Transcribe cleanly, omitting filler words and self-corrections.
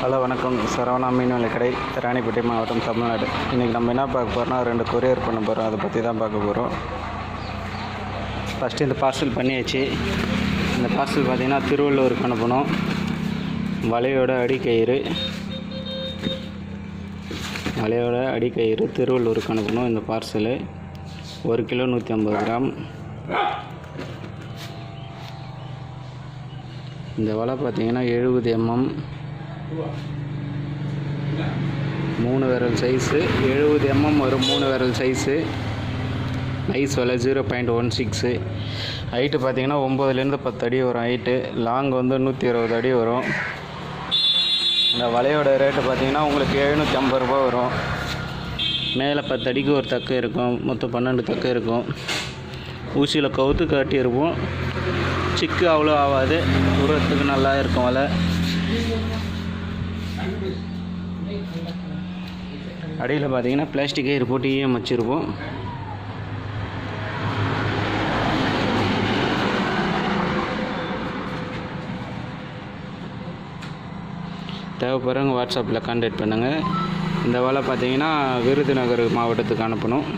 Hello வணக்கம். சரவணா மீன் விலை கடை, ராணிப்பேட்டை மாவட்டம், தமிழ்நாடு. இன்றைக்கி நம்ம என்ன பார்க்க போகிறோம்னா 2 கொரியர் பண்ண போகிறோம். அதை பற்றி தான் பார்க்க போகிறோம். ஃபஸ்ட்டு இந்த பார்சல் பண்ணியாச்சு. இந்த பார்சல் பார்த்திங்கன்னா திருவள்ளூருக்கு அனுப்பணும். வலையோட அடிக்கயிறு திருவள்ளூருக்கு அனுப்பணும். இந்த பார்சலு 1 கிலோ 150 கிராம். இந்த வலை பார்த்திங்கன்னா 70 mm, 3 விரல் சைஸு, 70 mm வரும். 3 விரல் சைஸு. ஐஸ் வலை 0.16. ஹைட்டு பார்த்திங்கன்னா 9லேருந்து 10 அடி வரும் ஹைட்டு. லாங் வந்து 120 அடி வரும். இந்த வலையோட ரேட்டு பார்த்திங்கன்னா உங்களுக்கு 750 ரூபா வரும். மேலே 10 அடிக்கு ஒரு தக்கு இருக்கும். மொத்தம் 12 தக்கு இருக்கும். ஊசியில் கவுத்து காட்டியிருப்போம். சிக்கு அவ்வளோ ஆகாது. தூரத்துக்கு நல்லா இருக்கும் வலை. அடியில் பார்த்தீங்கன்னா பிளாஸ்டிக் கயிறு போட்டு ஈயம் வச்சுருப்போம். தேவைப்படுறவங்க வாட்ஸ்அப்பில் கான்டாக்ட் பண்ணுங்கள். இந்த வலை பார்த்தீங்கன்னா விருதுநகர் மாவட்டத்துக்கு அனுப்பணும்.